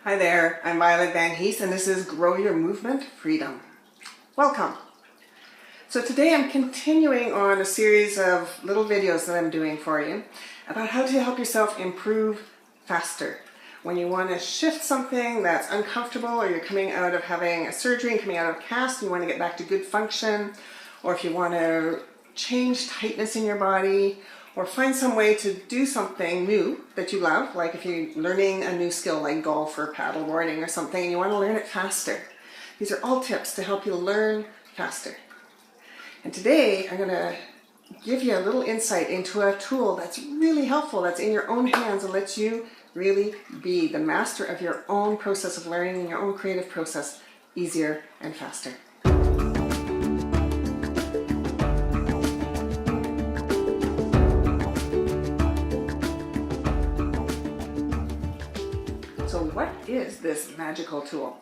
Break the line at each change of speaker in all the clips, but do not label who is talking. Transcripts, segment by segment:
Hi there, I'm Violet Van Hees and this is Grow Your Movement Freedom. Welcome. So today I'm continuing on a series of little videos that I'm doing for you about how to help yourself improve faster. When you want to shift something that's uncomfortable, or you're coming out of having a surgery and coming out of a cast and you want to get back to good function, or if you want to change tightness in your body, or find some way to do something new that you love, like if you're learning a new skill like golf or paddleboarding or something and you want to learn it faster. These are all tips to help you learn faster. And today I'm going to give you a little insight into a tool that's really helpful, that's in your own hands and lets you really be the master of your own process of learning and your own creative process easier and faster. So what is this magical tool?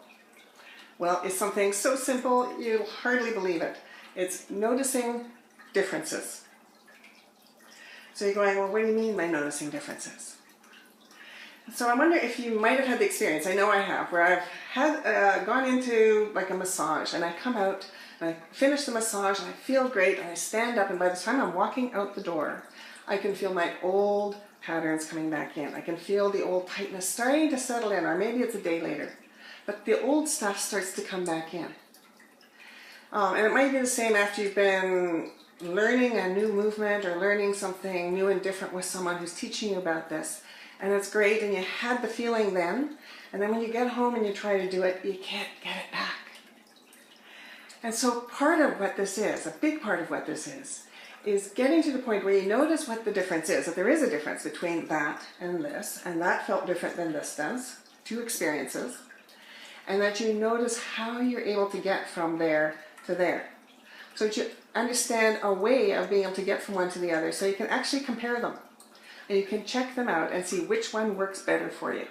Well, it's something so simple you'll hardly believe it. It's noticing differences. So you're going, well, what do you mean by noticing differences? So I wonder if you might have had the experience, I know I have, where I've had gone into like a massage and I come out and I finish the massage and I feel great and I stand up, and by the time I'm walking out the door, I can feel my old patterns coming back in. I can feel the old tightness starting to settle in, or maybe it's a day later. But the old stuff starts to come back in. And it might be the same after you've been learning a new movement or learning something new and different with someone who's teaching you about this. And it's great, and you had the feeling then, and then when you get home and you try to do it, you can't get it back. And so part of what this is, a big part of what this is getting to the point where you notice what the difference is, that there is a difference between that and that felt different than this does, two experiences, and that you notice how you're able to get from there to there. So that you understand a way of being able to get from one to the other, so you can actually compare them. And you can check them out and see which one works better for you.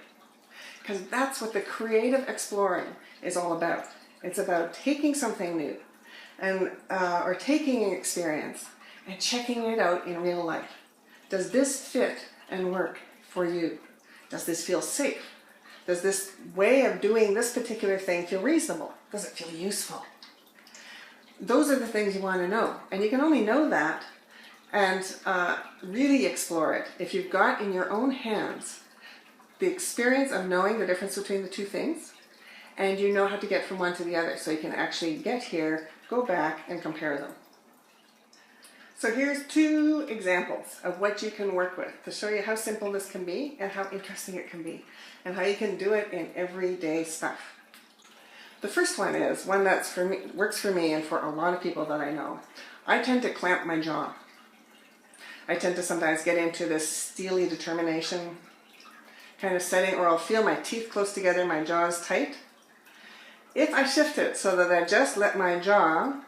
Because that's what the creative exploring is all about. It's about taking something new, and or taking an experience and checking it out in real life. Does this fit and work for you? Does this feel safe? Does this way of doing this particular thing feel reasonable? Does it feel useful? Those are the things you want to know. And you can only know that and really explore it if you've got in your own hands the experience of knowing the difference between the two things, and you know how to get from one to the other, so you can actually get here, go back, and compare them. So here's two examples of what you can work with to show you how simple this can be and how interesting it can be, and how you can do it in everyday stuff. The first one is one that's works for me and for a lot of people that I know. I tend to clamp my jaw. I tend to sometimes get into this steely determination kind of setting, or I'll feel my teeth close together, my jaw is tight. If I shift it so that I just let my jaw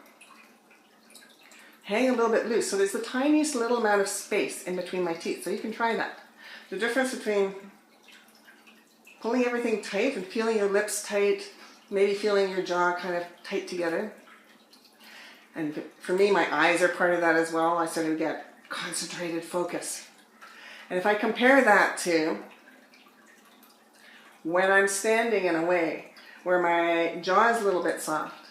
hang a little bit loose, so there's the tiniest little amount of space in between my teeth, so you can try that. The difference between pulling everything tight and feeling your lips tight, maybe feeling your jaw kind of tight together. And for me, my eyes are part of that as well. I sort of get concentrated focus. And if I compare that to when I'm standing in a way where my jaw is a little bit soft,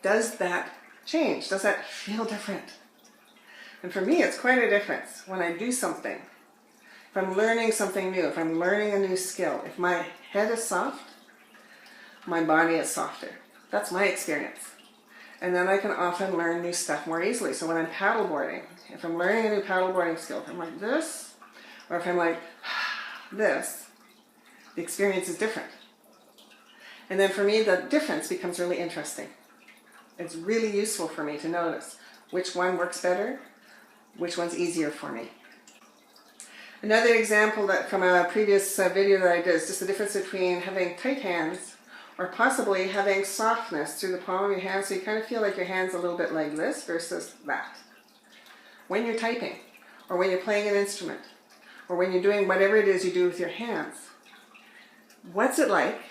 does that change? Does that feel different? And for me, it's quite a difference when I do something. If I'm learning something new, if I'm learning a new skill, if my head is soft, my body is softer. That's my experience. And then I can often learn new stuff more easily. So when I'm paddleboarding, if I'm learning a new paddleboarding skill, if I'm like this, or if I'm like this, the experience is different. And then for me, the difference becomes really interesting. It's really useful for me to notice which one works better, which one's easier for me. Another example that from a previous video that I did is just the difference between having tight hands or possibly having softness through the palm of your hand, so you kind of feel like your hand's a little bit like this versus that. When you're typing, or when you're playing an instrument, or when you're doing whatever it is you do with your hands, what's it like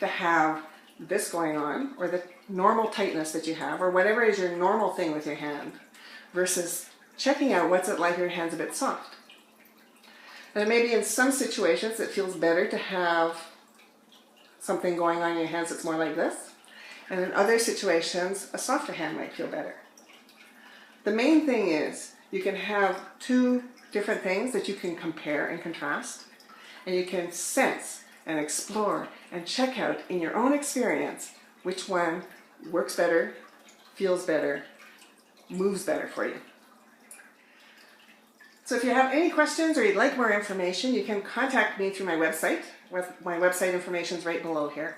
to have this going on, or the normal tightness that you have, or whatever is your normal thing with your hand, versus checking out what's it like if your hand's a bit soft. And maybe in some situations it feels better to have something going on in your hands that's more like this. And in other situations, a softer hand might feel better. The main thing is you can have two different things that you can compare and contrast, and you can sense and explore and check out in your own experience which one works better, feels better, moves better for you. So if you have any questions or you'd like more information, you can contact me through my website. My website information is right below here.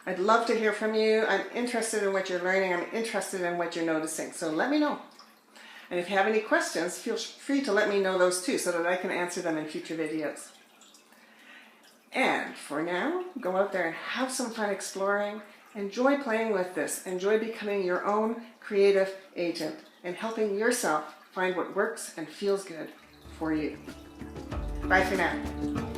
I'd love to hear from you. I'm interested in what you're learning. I'm interested in what you're noticing. So let me know. And if you have any questions, feel free to let me know those too so that I can answer them in future videos. And for now, go out there and have some fun exploring. Enjoy playing with this. Enjoy becoming your own creative agent and helping yourself find what works and feels good for you. Bye for now.